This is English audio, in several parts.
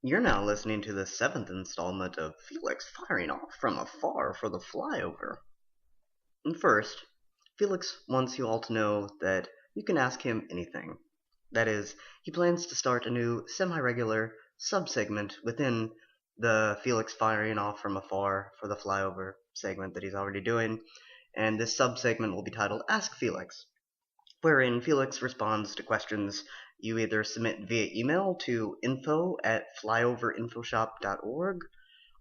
You're now listening to the seventh installment of Felix firing off from afar for the flyover. And first, Felix wants you all to know that you can ask him anything. That is, he plans to start a new semi-regular sub-segment within the Felix firing off from afar for the flyover segment that he's already doing, and this sub-segment will be titled Ask Felix, wherein Felix responds to questions you either submit via email to info@flyoverinfoshop.org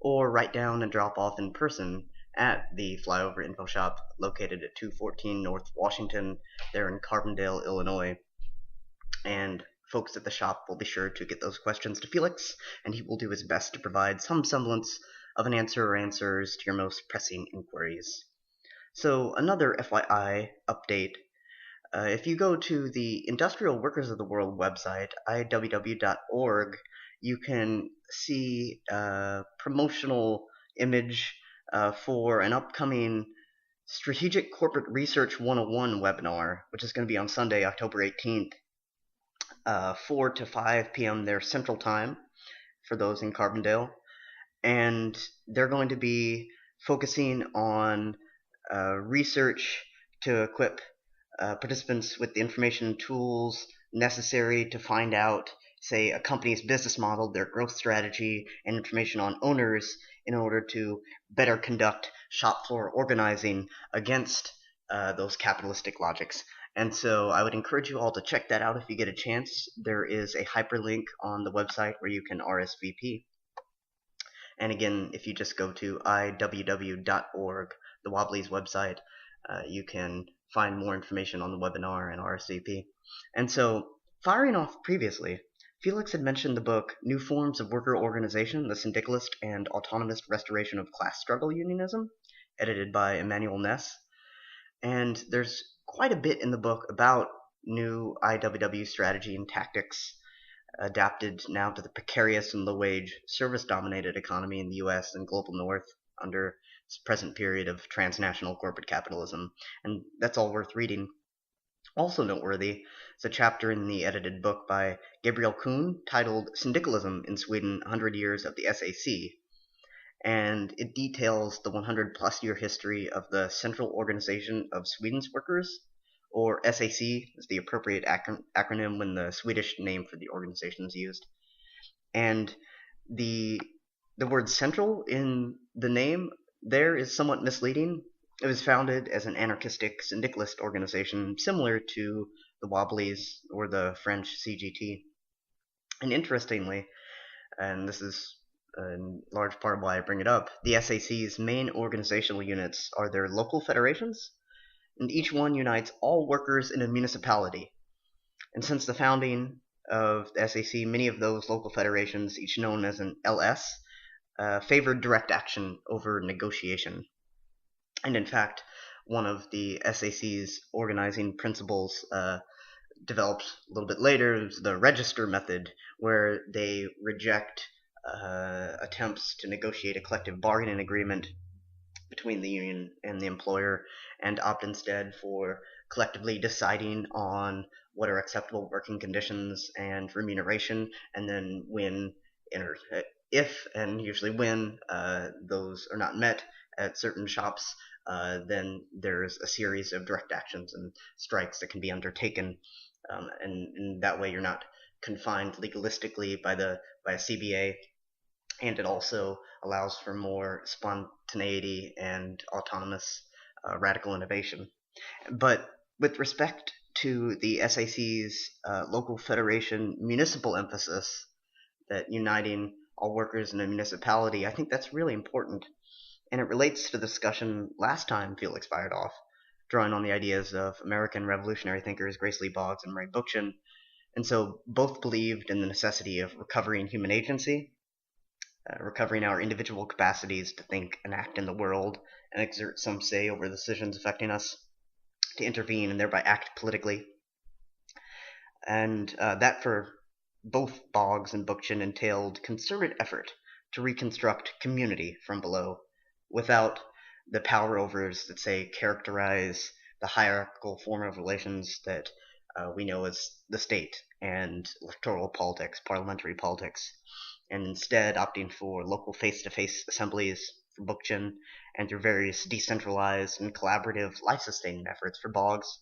or write down and drop off in person at the Flyover Info Shop located at 214 North Washington there in Carbondale, Illinois. And folks at the shop will be sure to get those questions to Felix, and he will do his best to provide some semblance of an answer or answers to your most pressing inquiries. So another FYI update. If you go to the Industrial Workers of the World website, iww.org, you can see a promotional image for an upcoming Strategic Corporate Research 101 webinar, which is going to be on Sunday, October 18th, 4 to 5 p.m. their Central Time for those in Carbondale. And they're going to be focusing on research to equip participants with the information and tools necessary to find out, say, a company's business model, their growth strategy, and information on owners in order to better conduct shop floor organizing against those capitalistic logics. And so I would encourage you all to check that out if you get a chance. There is a hyperlink on the website where you can RSVP. And again, if you just go to iww.org, the Wobblies website, you can find more information on the webinar and RSVP. And so, firing off previously, Felix had mentioned the book New Forms of Worker Organization, The Syndicalist and Autonomous Restoration of Class Struggle Unionism, edited by Emmanuel Ness. And there's quite a bit in the book about new IWW strategy and tactics adapted now to the precarious and low-wage, service-dominated economy in the U.S. and global North under this present period of transnational corporate capitalism, and that's all worth reading. Also noteworthy is a chapter in the edited book by Gabriel Kuhn titled Syndicalism in Sweden, 100 Years of the SAC, and it details the 100-plus year history of the Central Organization of Sweden's Workers, or SAC is the appropriate acronym when the Swedish name for the organization is used. And the word central in the name there is somewhat misleading. It was founded as an anarchistic syndicalist organization similar to the Wobblies or the French CGT. And interestingly, and this is in large part why I bring it up, the SAC's main organizational units are their local federations, and each one unites all workers in a municipality. And since the founding of the SAC, many of those local federations, each known as an LS, favored direct action over negotiation. And in fact, one of the SAC's organizing principles developed a little bit later is the register method, where they reject attempts to negotiate a collective bargaining agreement between the union and the employer and opt instead for collectively deciding on what are acceptable working conditions and remuneration, and then if and usually when those are not met at certain shops, then there's a series of direct actions and strikes that can be undertaken, and that way you're not confined legalistically by a CBA, and it also allows for more spontaneity and autonomous radical innovation. But with respect to the SAC's local federation municipal emphasis, that uniting all workers in a municipality, I think that's really important. And it relates to the discussion last time Felix fired off, drawing on the ideas of American revolutionary thinkers Grace Lee Boggs and Ray Bookchin. And so both believed in the necessity of recovering human agency, recovering our individual capacities to think and act in the world and exert some say over the decisions affecting us, to intervene and thereby act politically. And that for both Boggs and Bookchin entailed concerted effort to reconstruct community from below, without the power overs that, say, characterize the hierarchical form of relations that we know as the state and electoral politics, parliamentary politics. and instead opting for local face-to-face assemblies for Bookchin and through various decentralized and collaborative life-sustaining efforts for Boggs.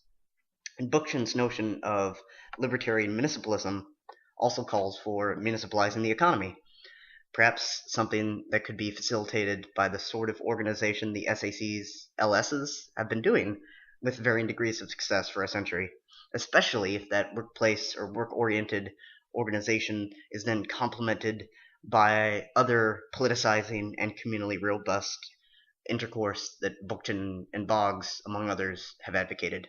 And Bookchin's notion of libertarian municipalism also calls for municipalizing the economy, perhaps something that could be facilitated by the sort of organization the SAC's LSs have been doing with varying degrees of success for a century, especially if that workplace or work-oriented organization is then complemented by other politicizing and communally robust intercourse that Bookchin and Boggs, among others, have advocated.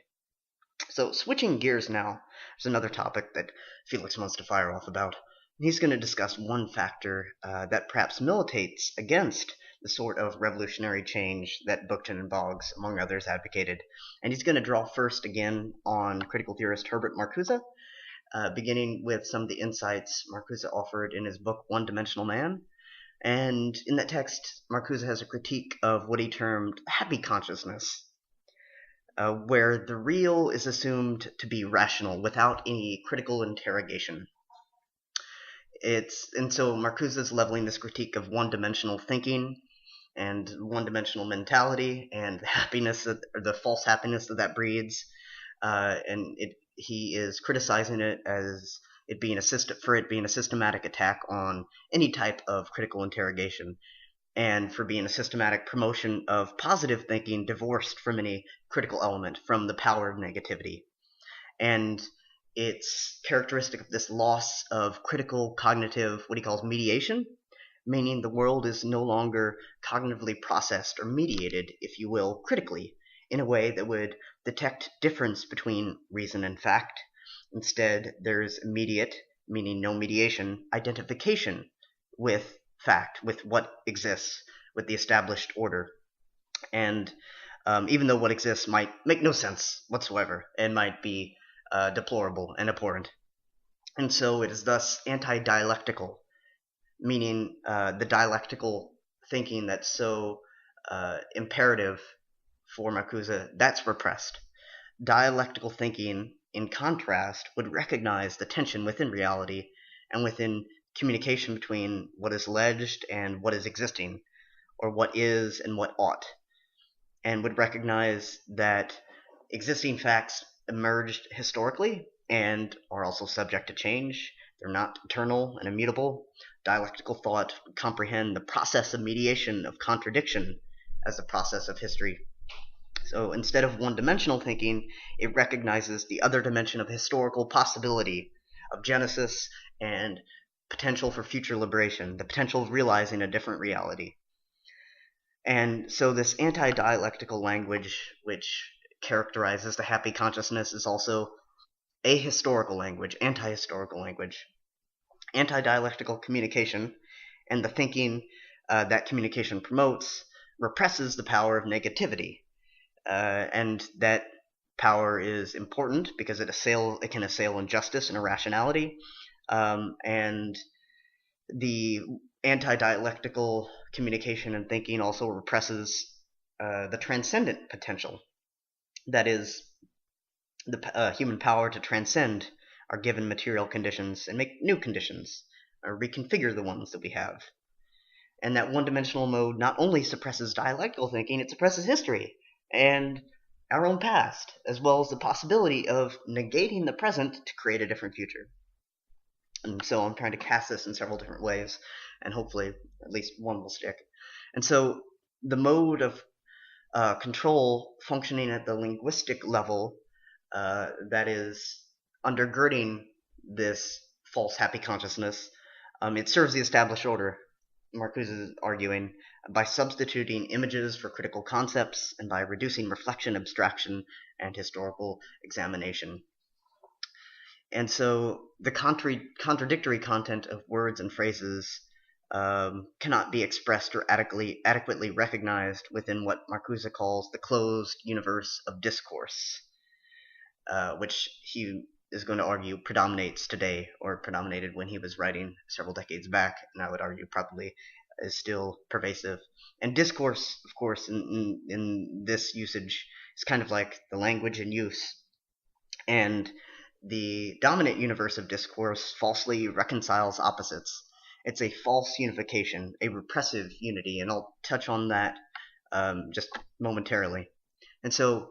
So switching gears now, there's another topic that Felix wants to fire off about. He's going to discuss one factor that perhaps militates against the sort of revolutionary change that Bookchin and Boggs, among others, advocated. And he's going to draw first again on critical theorist Herbert Marcuse, beginning with some of the insights Marcuse offered in his book One-Dimensional Man. And in that text, Marcuse has a critique of what he termed happy consciousness, where the real is assumed to be rational without any critical interrogation. And so Marcuse is leveling this critique of one-dimensional thinking and one-dimensional mentality and the happiness or the false happiness that breeds, and he is criticizing it as it being a systematic attack on any type of critical interrogation, and for being a systematic promotion of positive thinking divorced from any critical element, from the power of negativity. And it's characteristic of this loss of critical cognitive, what he calls mediation, meaning the world is no longer cognitively processed or mediated, if you will, critically, in a way that would detect difference between reason and fact. Instead, there's immediate, meaning no mediation, identification with fact, with what exists, with the established order. And even though what exists might make no sense whatsoever and might be deplorable and abhorrent. And so it is thus anti-dialectical, meaning the dialectical thinking that's so imperative for Marcuse, that's repressed. Dialectical thinking, in contrast, would recognize the tension within reality and within communication between what is alleged and what is existing, or what is and what ought, and would recognize that existing facts emerged historically and are also subject to change. They're not eternal and immutable. Dialectical thought would comprehend the process of mediation of contradiction as the process of history. So instead of one-dimensional thinking, it recognizes the other dimension of historical possibility, of genesis and potential for future liberation, the potential of realizing a different reality. And so this anti-dialectical language, which characterizes the happy consciousness, is also ahistorical language, anti-historical language. Anti-dialectical communication and the thinking that communication promotes represses the power of negativity. And that power is important because it can assail injustice and irrationality. And the anti-dialectical communication and thinking also represses the transcendent potential. That is, the human power to transcend our given material conditions and make new conditions, or reconfigure the ones that we have. And that one-dimensional mode not only suppresses dialectical thinking, it suppresses history and our own past, as well as the possibility of negating the present to create a different future. And so I'm trying to cast this in several different ways, and hopefully at least one will stick. And so the mode of control functioning at the linguistic level that is undergirding this false happy consciousness, it serves the established order, Marcuse is arguing, by substituting images for critical concepts and by reducing reflection, abstraction, and historical examination. And so the contradictory content of words and phrases cannot be expressed or adequately recognized within what Marcuse calls the closed universe of discourse, which he is going to argue predominates today, or predominated when he was writing several decades back, and I would argue probably is still pervasive. And discourse, of course, in this usage is kind of like the language in use. And the dominant universe of discourse falsely reconciles opposites It's a false unification, a repressive unity, and I'll touch on that just momentarily. And so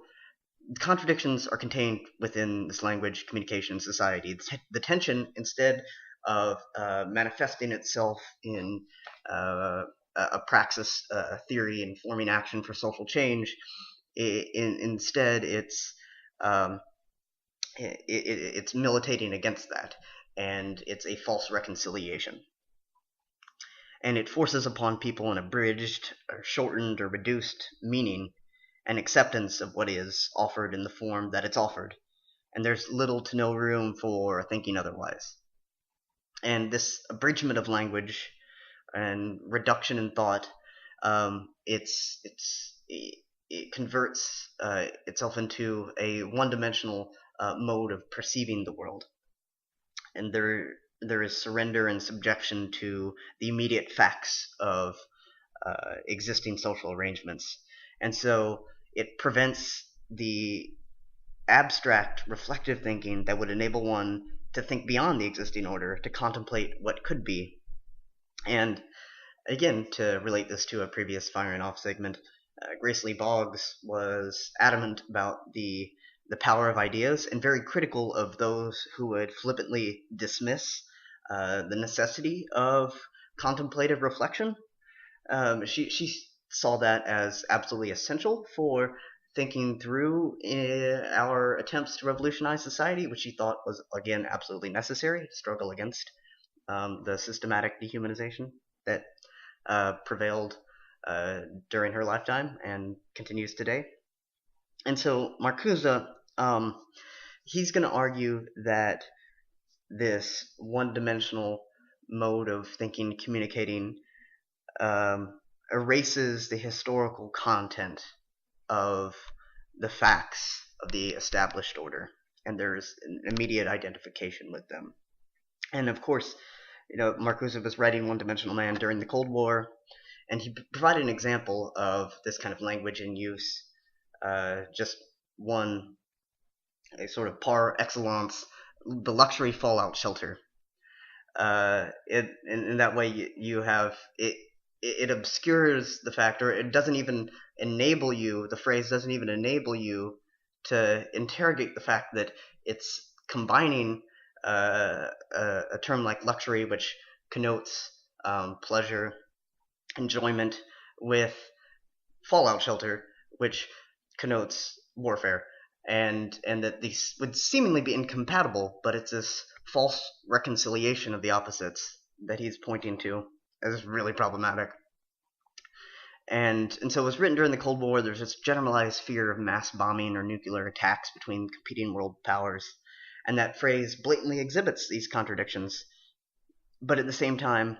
contradictions are contained within this language, communication, society. The tension, instead of manifesting itself in a praxis, a theory, and forming action for social change, instead um, it's militating against that, and it's a false reconciliation. And it forces upon people an abridged, or shortened, or reduced meaning and acceptance of what is offered in the form that it's offered. And there's little to no room for thinking otherwise. And this abridgment of language and reduction in thought, it converts itself into a one-dimensional mode of perceiving the world. And there is surrender and subjection to the immediate facts of existing social arrangements. And so it prevents the abstract, reflective thinking that would enable one to think beyond the existing order, to contemplate what could be. And again, to relate this to a previous Firing Off segment, Grace Lee Boggs was adamant about the power of ideas and very critical of those who would flippantly dismiss the necessity of contemplative reflection. She saw that as absolutely essential for thinking through our attempts to revolutionize society, which she thought was, again, absolutely necessary to struggle against the systematic dehumanization that prevailed during her lifetime and continues today. And so Marcuse, he's going to argue that this one-dimensional mode of thinking, communicating, erases the historical content of the facts of the established order, and there's an immediate identification with them. And of course, Marcuse was writing One-Dimensional Man during the Cold War, and he provided an example of this kind of language in use, just one, a sort of par excellence, the luxury fallout shelter. In that way, you have it. It obscures the fact, or it doesn't even enable you. The phrase doesn't even enable you to interrogate the fact that it's combining a term like luxury, which connotes pleasure, enjoyment, with fallout shelter, which connotes warfare, and that these would seemingly be incompatible, but it's this false reconciliation of the opposites that he's pointing to as really problematic. And so it was written during the Cold War. There's this generalized fear of mass bombing or nuclear attacks between competing world powers, and that phrase blatantly exhibits these contradictions, but at the same time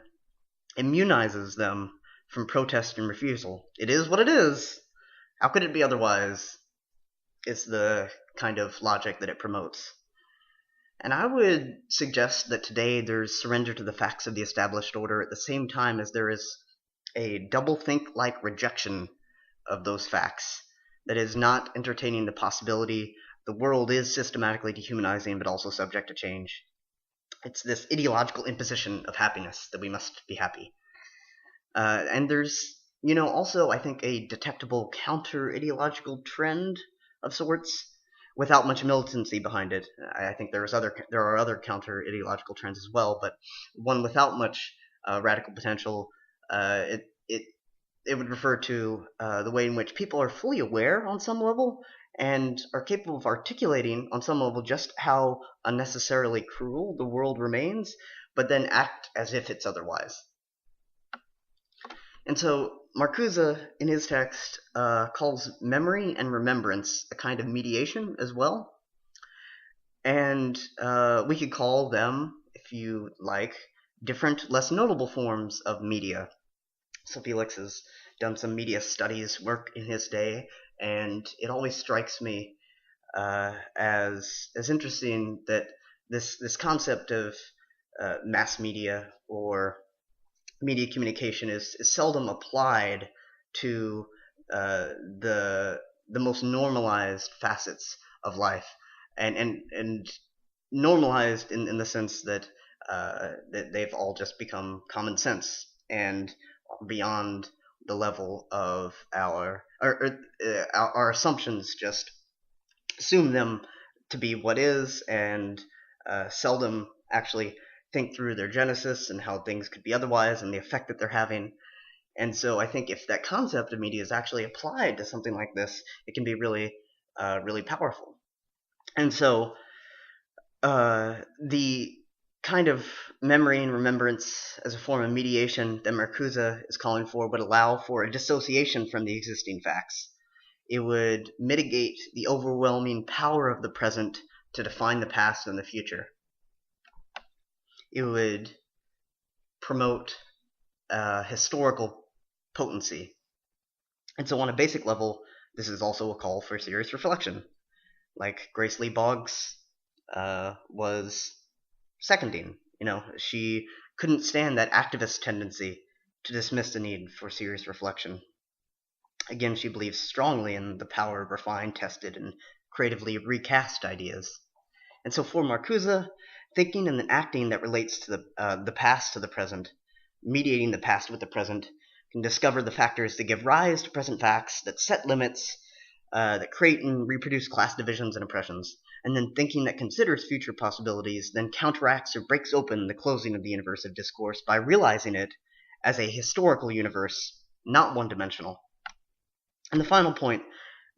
immunizes them from protest and refusal. It is what it is. How could it be otherwise? It's the kind of logic that it promotes. And I would suggest that today there's surrender to the facts of the established order at the same time as there is a doublethink-like rejection of those facts that is not entertaining the possibility the world is systematically dehumanizing but also subject to change. It's this ideological imposition of happiness that we must be happy. And there's, also I think a detectable counter-ideological trend of sorts without much militancy behind it. I think there are other counter-ideological trends as well, but one without much radical potential. It would refer to the way in which people are fully aware on some level and are capable of articulating on some level just how unnecessarily cruel the world remains, but then act as if it's otherwise. And so Marcuse, in his text, calls memory and remembrance a kind of mediation as well. And we could call them, if you like, different, less notable forms of media. So Félix has done some media studies work in his day, and it always strikes me as interesting that this concept of mass media or media communication is seldom applied to the most normalized facets of life, and normalized in the sense that that they've all just become common sense and beyond the level of our assumptions. Just assume them to be what is, and seldom actually think through their genesis and how things could be otherwise and the effect that they're having. And so I think if that concept of media is actually applied to something like this, it can be really, really powerful. And so the kind of memory and remembrance as a form of mediation that Marcuse is calling for would allow for a dissociation from the existing facts. It would mitigate the overwhelming power of the present to define the past and the future. It would promote historical potency. And so on a basic level, this is also a call for serious reflection. Like Grace Lee Boggs was seconding. She couldn't stand that activist tendency to dismiss the need for serious reflection. Again, she believes strongly in the power of refined, tested, and creatively recast ideas. And so for Marcuse, thinking and acting that relates to the past to the present, mediating the past with the present, can discover the factors that give rise to present facts, that set limits, that create and reproduce class divisions and oppressions, and then thinking that considers future possibilities, then counteracts or breaks open the closing of the universe of discourse by realizing it as a historical universe, not one-dimensional. And the final point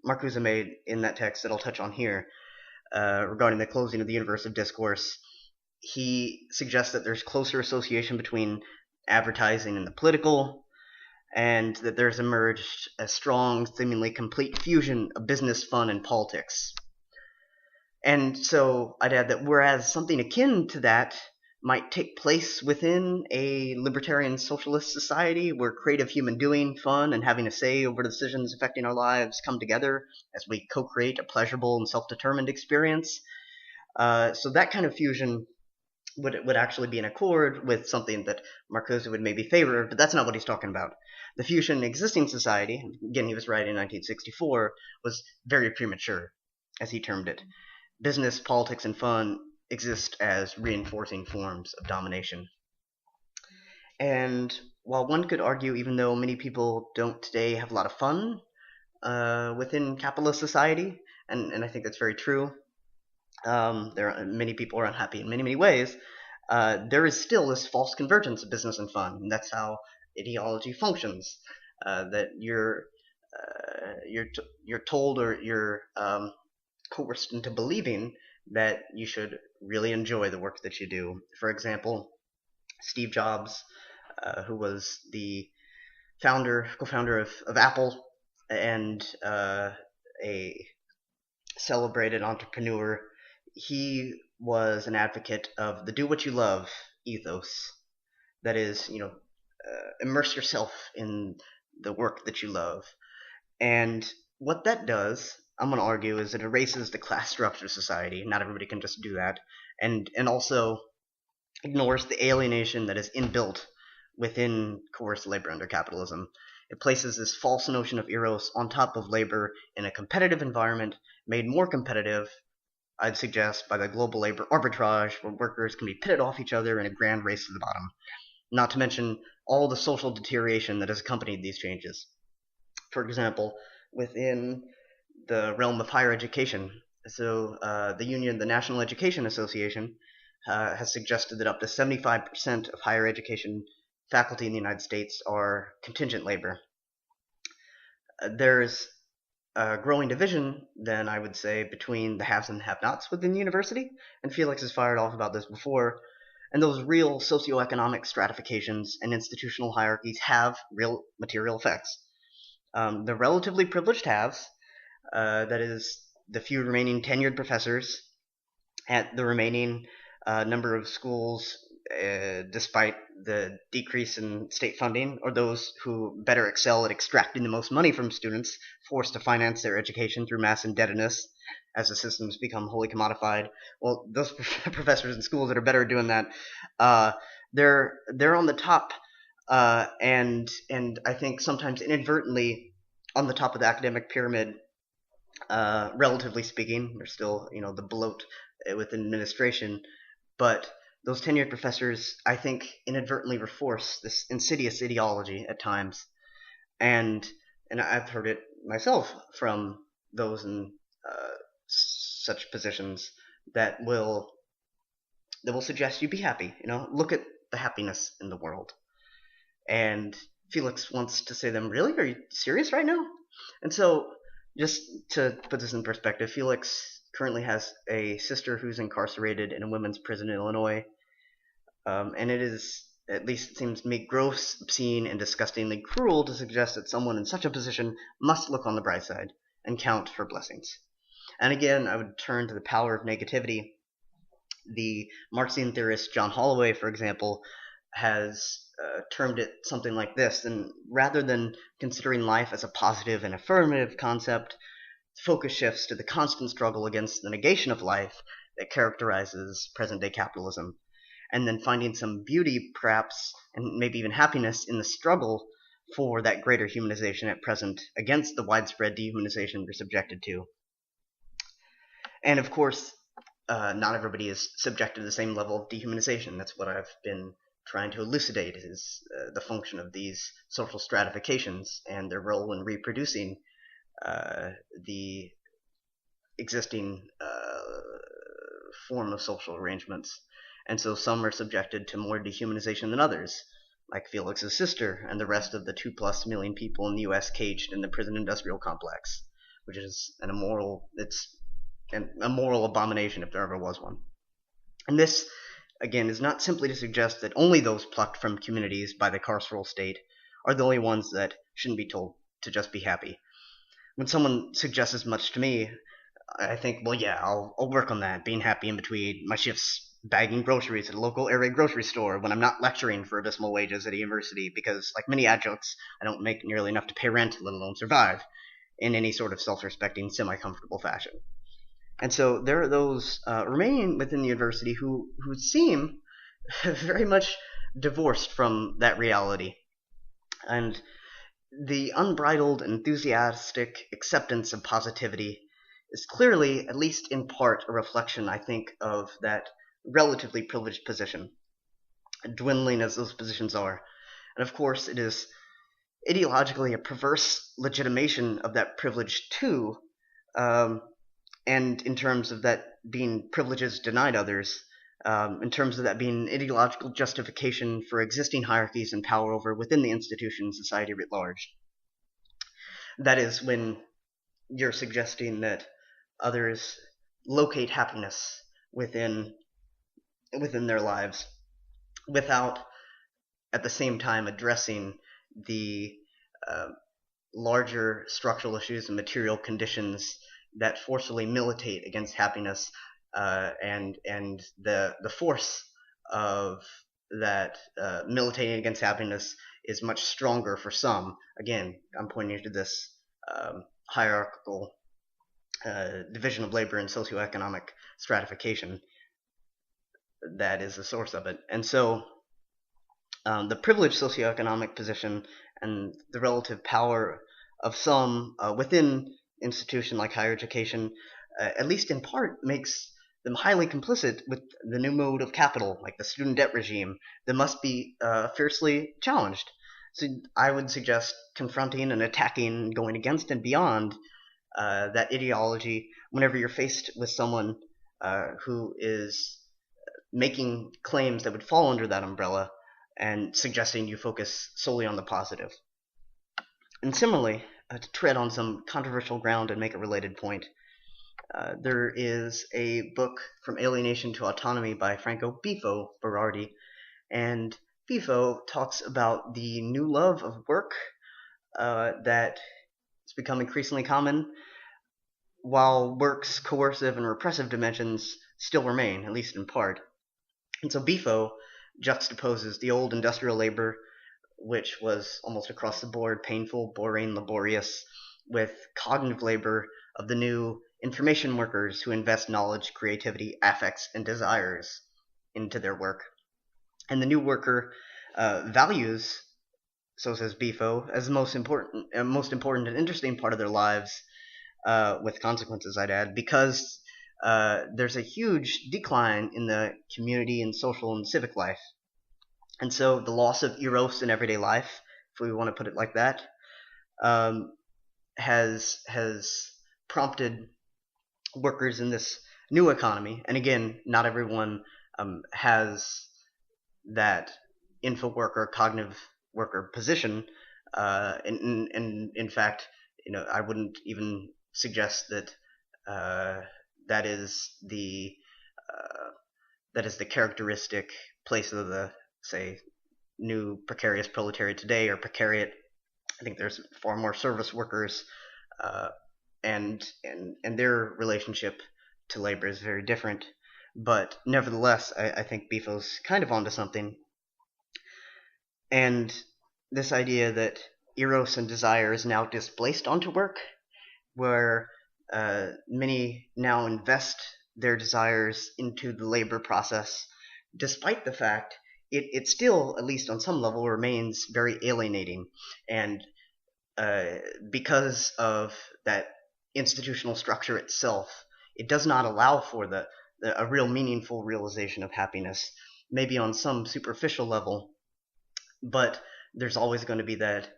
Marcuse made in that text that I'll touch on here, regarding the closing of the universe of discourse, he suggests that there's closer association between advertising and the political, and that there's emerged a strong, seemingly complete fusion of business, fun, and politics. And so I'd add that whereas something akin to that might take place within a libertarian socialist society where creative human doing, fun, and having a say over decisions affecting our lives come together as we co-create a pleasurable and self-determined experience, so that kind of fusion would actually be in accord with something that Marcuse would maybe favor, but that's not what he's talking about. The fusion in existing society, again, he was writing in 1964, was very premature, as he termed it. Business, politics, and fun exist as reinforcing forms of domination. And while one could argue, even though many people don't today have a lot of fun within capitalist society, and I think that's very true, many people are unhappy in many, many ways, there is still this false convergence of business and fun, and that's how ideology functions. That you're told, or you're coerced into believing that you should really enjoy the work that you do. For example, Steve Jobs, who was the co-founder of Apple, and a celebrated entrepreneur, he was an advocate of the do what you love ethos. That is, immerse yourself in the work that you love. And what that does, I'm going to argue, is it erases the class structure of society. Not everybody can just do that. And also ignores the alienation that is inbuilt within coerced labor under capitalism. It places this false notion of eros on top of labor in a competitive environment, made more competitive, I'd suggest, by the global labor arbitrage, where workers can be pitted off each other in a grand race to the bottom. Not to mention all the social deterioration that has accompanied these changes. For example, within the realm of higher education, so the National Education Association, has suggested that up to 75% of higher education faculty in the United States are contingent labor. There's a growing division, then, I would say, between the haves and have-nots within the university, and Felix has fired off about this before, and those real socioeconomic stratifications and institutional hierarchies have real material effects. The relatively privileged haves, that is, the few remaining tenured professors at the remaining number of schools, despite the decrease in state funding, or those who better excel at extracting the most money from students, forced to finance their education through mass indebtedness as the systems become wholly commodified. Well, those professors in schools that are better at doing that, they're on the top, and I think sometimes inadvertently on the top of the academic pyramid. Relatively speaking, there's still the bloat within administration, but those tenured professors, I think, inadvertently reinforce this insidious ideology at times, and I've heard it myself from those in such positions that will suggest you be happy. Look at the happiness in the world. And Felix wants to say to them, really? Are you serious right now? And so, just to put this in perspective, Felix currently has a sister who's incarcerated in a women's prison in Illinois. And it is, at least it seems to me, gross, obscene, and disgustingly cruel to suggest that someone in such a position must look on the bright side and count her blessings. And again, I would turn to the power of negativity. The Marxian theorist John Holloway, for example, has termed it something like this. And rather than considering life as a positive and affirmative concept, focus shifts to the constant struggle against the negation of life that characterizes present-day capitalism, and then finding some beauty, perhaps, and maybe even happiness in the struggle for that greater humanization at present against the widespread dehumanization we're subjected to. And of course, not everybody is subjected to the same level of dehumanization. That's what I've been trying to elucidate, is the function of these social stratifications and their role in reproducing the existing form of social arrangements. And so some are subjected to more dehumanization than others, like Felix's sister and the rest of the 2+ million people in the U.S. caged in the prison industrial complex, which is an immoral abomination if there ever was one. And this, again, is not simply to suggest that only those plucked from communities by the carceral state are the only ones that shouldn't be told to just be happy. When someone suggests as much to me, I think, well, yeah, I'll work on that, being happy in between my shifts bagging groceries at a local area grocery store when I'm not lecturing for abysmal wages at a university, because, like many adjuncts, I don't make nearly enough to pay rent, let alone survive, in any sort of self-respecting, semi-comfortable fashion. And so there are those remaining within the university who seem very much divorced from that reality. And the unbridled, enthusiastic acceptance of positivity is clearly, at least in part, a reflection, I think, of that relatively privileged position, dwindling as those positions are. And of course, it is ideologically a perverse legitimation of that privilege too, and in terms of that being privileges denied others, in terms of that being an ideological justification for existing hierarchies and power over within the institution and society writ large. That is, when you're suggesting that others locate happiness within their lives without at the same time addressing the larger structural issues and material conditions that forcefully militate against happiness, and the force of that militating against happiness is much stronger for some. Again, I'm pointing to this hierarchical division of labor and socioeconomic stratification that is the source of it. And so the privileged socioeconomic position and the relative power of some within institution like higher education, at least in part, makes them highly complicit with the new mode of capital, like the student debt regime, that must be fiercely challenged. So I would suggest confronting and attacking, going against and beyond that ideology whenever you're faced with someone who is making claims that would fall under that umbrella and suggesting you focus solely on the positive. And similarly, to tread on some controversial ground and make a related point, there is a book, From Alienation to Autonomy, by Franco Bifo Berardi, and Bifo talks about the new love of work that has become increasingly common, while work's coercive and repressive dimensions still remain, at least in part. And so Bifo juxtaposes the old industrial labor, which was almost across the board painful, boring, laborious, with cognitive labor of the new information workers who invest knowledge, creativity, affects, and desires into their work. And the new worker values, so says Bifo, as the most important and interesting part of their lives, with consequences, I'd add, because there's a huge decline in the community and social and civic life. And so the loss of eros in everyday life, if we want to put it like that, um, has prompted workers in this new economy. And again, not everyone has that info worker, cognitive worker position. In fact, I wouldn't even suggest that that is the characteristic place of the, say, new precarious proletariat today, or precariat. I think there's far more service workers, and their relationship to labor is very different. But nevertheless, I think Bifo's kind of onto something. And this idea that eros and desire is now displaced onto work, where many now invest their desires into the labor process, despite the fact it still, at least on some level, remains very alienating. And because of that institutional structure itself, it does not allow for a real meaningful realization of happiness, maybe on some superficial level, but there's always going to be that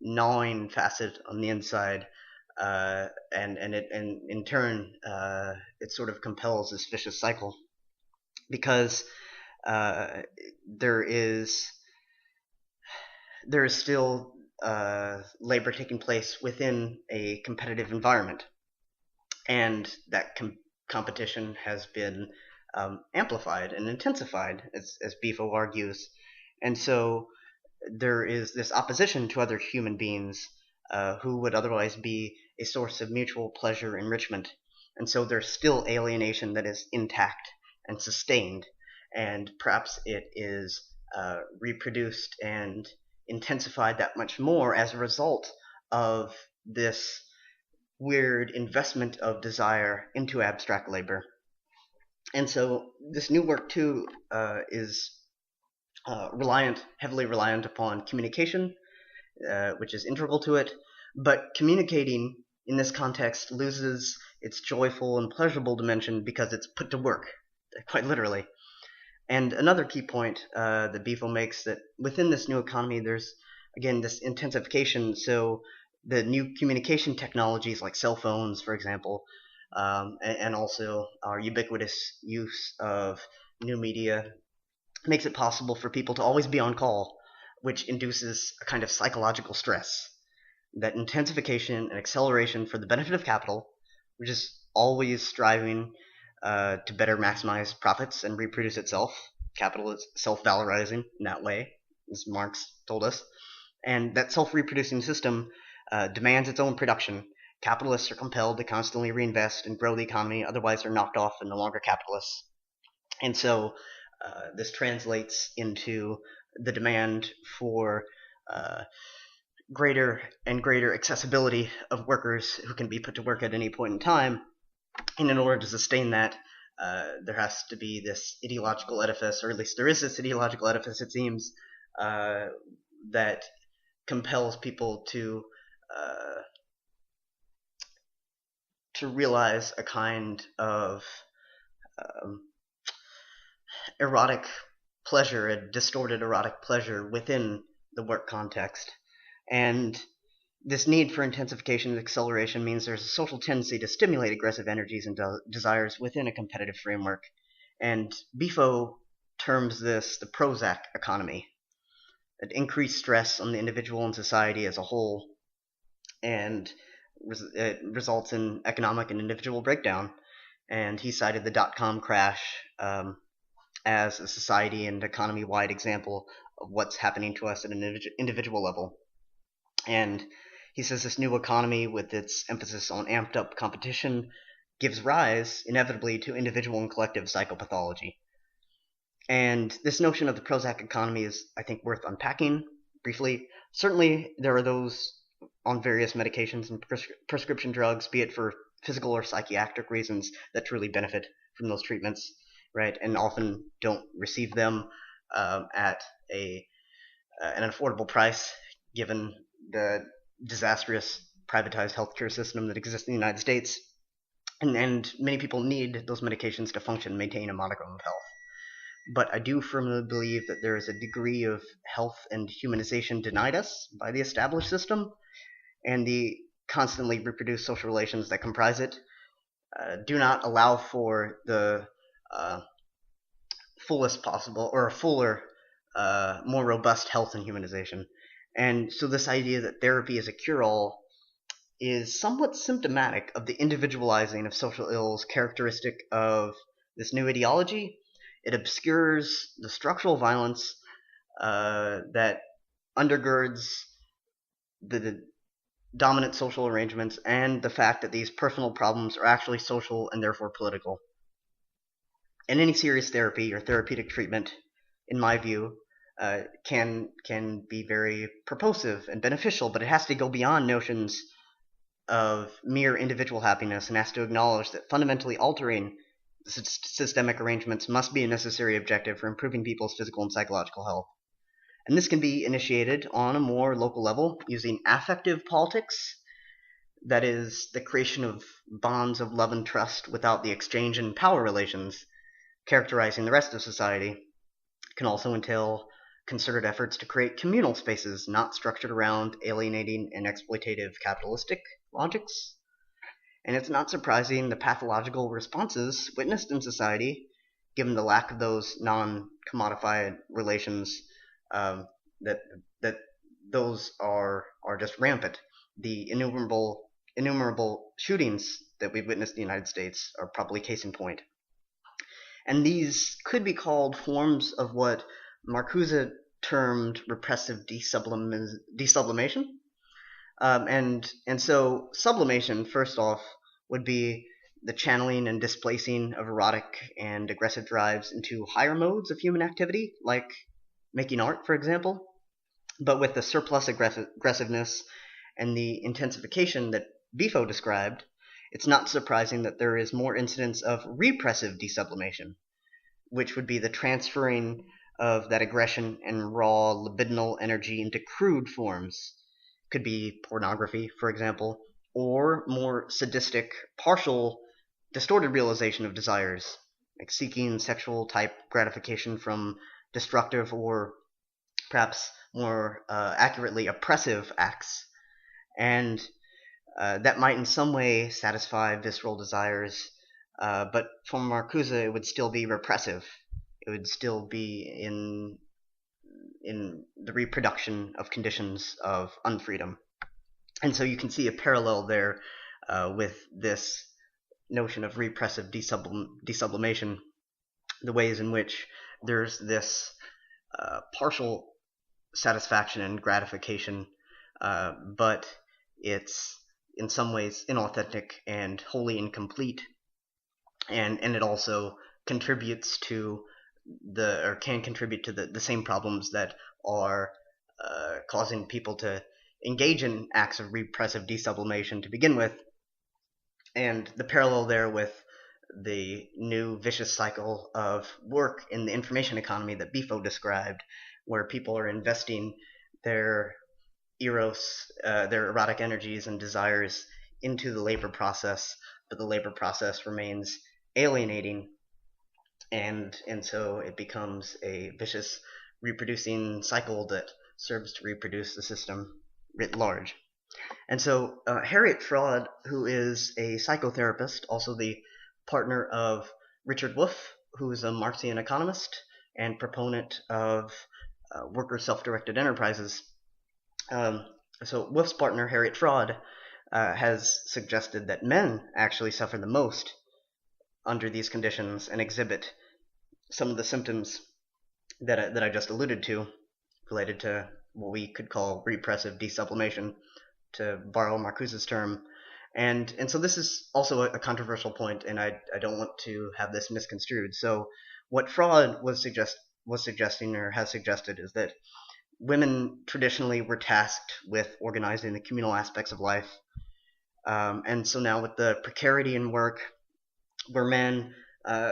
gnawing facet on the inside, and in turn it sort of compels this vicious cycle, because there is still labor taking place within a competitive environment, and that competition has been amplified and intensified, as Bifo argues. And so there is this opposition to other human beings who would otherwise be a source of mutual pleasure enrichment. And so there's still alienation that is intact and sustained, and perhaps it is reproduced and intensified that much more as a result of this weird investment of desire into abstract labor. And so this new work, too, is heavily reliant upon communication, which is integral to it. But communicating in this context loses its joyful and pleasurable dimension because it's put to work, quite literally. And another key point that Bifo makes, that within this new economy, there's, again, this intensification. So the new communication technologies like cell phones, for example, and also our ubiquitous use of new media, makes it possible for people to always be on call, which induces a kind of psychological stress. That intensification and acceleration for the benefit of capital, which is always striving to better maximize profits and reproduce itself. Capital is self-valorizing in that way, as Marx told us. And that self-reproducing system demands its own production. Capitalists are compelled to constantly reinvest and grow the economy, otherwise they're knocked off and no longer capitalists. And so this translates into the demand for greater and greater accessibility of workers who can be put to work at any point in time. And in order to sustain that, there has to be this ideological edifice, or at least there is this ideological edifice, it seems, that compels people to realize a kind of erotic pleasure, a distorted erotic pleasure within the work context. And this need for intensification and acceleration means there's a social tendency to stimulate aggressive energies and desires within a competitive framework. And Bifo terms this the Prozac economy, an increased stress on the individual and society as a whole, and it results in economic and individual breakdown. And he cited the dot-com crash as a society and economy-wide example of what's happening to us at an individual level. And he says this new economy, with its emphasis on amped-up competition, gives rise, inevitably, to individual and collective psychopathology. And this notion of the Prozac economy is, I think, worth unpacking briefly. Certainly, there are those on various medications and prescription drugs, be it for physical or psychiatric reasons, that truly benefit from those treatments, right? And often don't receive them at an affordable price, given the disastrous privatized healthcare system that exists in the United States. and many people need those medications to function, maintain a modicum of health. But I do firmly believe that there is a degree of health and humanization denied us by the established system, and the constantly reproduced social relations that comprise it do not allow for the uh, fullest possible, or a fuller, more robust health and humanization. And so this idea that therapy is a cure-all is somewhat symptomatic of the individualizing of social ills characteristic of this new ideology. It obscures the structural violence that undergirds the dominant social arrangements and the fact that these personal problems are actually social and therefore political. And any serious therapy or therapeutic treatment, in my view, can be very purposive and beneficial, but it has to go beyond notions of mere individual happiness and has to acknowledge that fundamentally altering systemic arrangements must be a necessary objective for improving people's physical and psychological health. And this can be initiated on a more local level using affective politics, that is, the creation of bonds of love and trust without the exchange in power relations characterizing the rest of society. It can also entail concerted efforts to create communal spaces not structured around alienating and exploitative capitalistic logics. And it's not surprising the pathological responses witnessed in society, given the lack of those non-commodified relations, that those are just rampant. The innumerable shootings that we've witnessed in the United States are probably case in point. And these could be called forms of what Marcuse termed repressive desublimation. And so sublimation, first off, would be the channeling and displacing of erotic and aggressive drives into higher modes of human activity, like making art, for example. But with the surplus aggressiveness and the intensification that Bifo described, it's not surprising that there is more incidence of repressive desublimation, which would be the transferring of that aggression and raw libidinal energy into crude forms. Could be pornography, for example, or more sadistic, partial, distorted realization of desires, like seeking sexual type gratification from destructive or perhaps more accurately oppressive acts. And that might in some way satisfy visceral desires, but for Marcuse it would still be repressive. It would still be in the reproduction of conditions of unfreedom. And so you can see a parallel there with this notion of repressive desublimation, the ways in which there's this partial satisfaction and gratification, but it's in some ways inauthentic and wholly incomplete, and it also contributes to can contribute to the same problems that are causing people to engage in acts of repressive desublimation to begin with. And the parallel there with the new vicious cycle of work in the information economy that Bifo described, where people are investing their eros, their erotic energies and desires into the labor process, but the labor process remains alienating, and so it becomes a vicious reproducing cycle that serves to reproduce the system writ large. And so Harriet Fraud, who is a psychotherapist, also the partner of Richard Wolff, who is a Marxian economist and proponent of worker self-directed enterprises. So Wolff's partner, Harriet Fraud, has suggested that men actually suffer the most under these conditions and exhibit some of the symptoms that I just alluded to, related to what we could call repressive desublimation, to borrow Marcuse's term. And so this is also a controversial point, and I don't want to have this misconstrued. So what Fraud was suggesting or has suggested is that women traditionally were tasked with organizing the communal aspects of life. And so now with the precarity in work, where men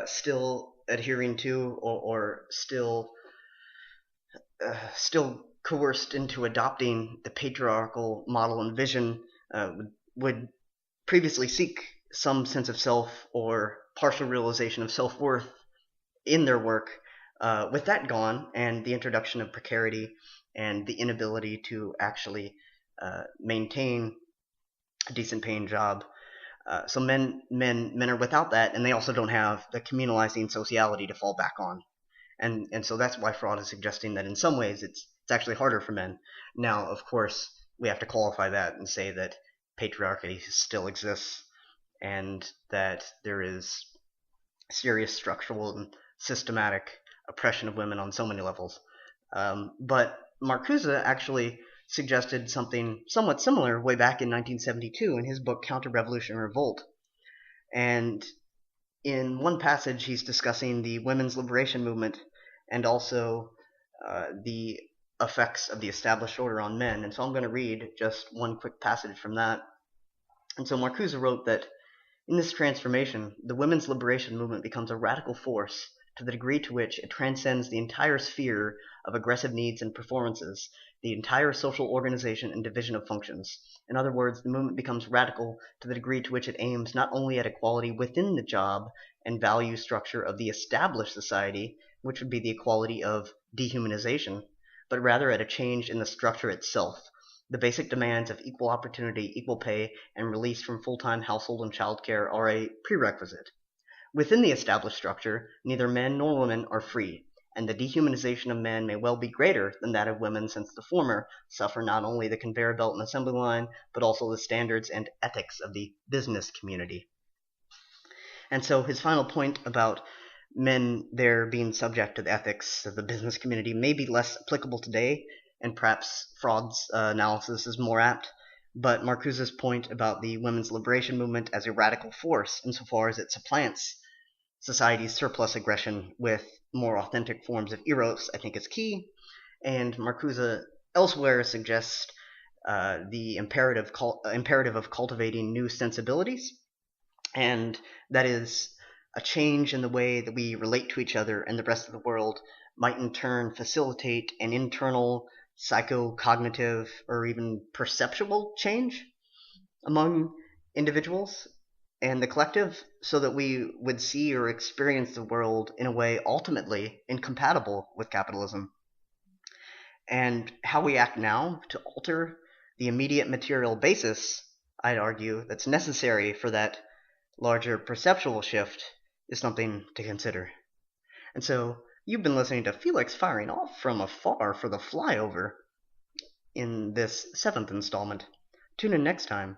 still adhering to or still coerced into adopting the patriarchal model and vision, would previously seek some sense of self or partial realization of self-worth in their work. With that gone, and the introduction of precarity and the inability to actually maintain a decent paying job, so men are without that, and they also don't have the communalizing sociality to fall back on. And so that's why Fraud is suggesting that in some ways it's actually harder for men. Now, of course, we have to qualify that and say that patriarchy still exists, and that there is serious structural and systematic oppression of women on so many levels. But Marcuse actually suggested something somewhat similar way back in 1972 in his book Counter-Revolution Revolt. And in one passage, he's discussing the women's liberation movement and also the effects of the established order on men. And so I'm going to read just one quick passage from that. And so Marcuse wrote that in this transformation, the women's liberation movement becomes a radical force to the degree to which it transcends the entire sphere of aggressive needs and performances, the entire social organization and division of functions. In other words, the movement becomes radical to the degree to which it aims not only at equality within the job and value structure of the established society, which would be the equality of dehumanization, but rather at a change in the structure itself. The basic demands of equal opportunity, equal pay, and release from full-time household and childcare are a prerequisite. Within the established structure, neither men nor women are free, and the dehumanization of men may well be greater than that of women, since the former suffer not only the conveyor belt and assembly line, but also the standards and ethics of the business community. And so his final point about men there being subject to the ethics of the business community may be less applicable today, and perhaps Fraud's analysis is more apt, but Marcuse's point about the women's liberation movement as a radical force insofar as it supplants society's surplus aggression with more authentic forms of eros, I think is key. And Marcuse elsewhere suggests the imperative of cultivating new sensibilities, and that is a change in the way that we relate to each other and the rest of the world might in turn facilitate an internal psychocognitive or even perceptual change among individuals and the collective, so that we would see or experience the world in a way ultimately incompatible with capitalism. And how we act now to alter the immediate material basis, I'd argue, that's necessary for that larger perceptual shift is something to consider. And so you've been listening to Felix firing off from afar for the flyover in this 7th installment. Tune in next time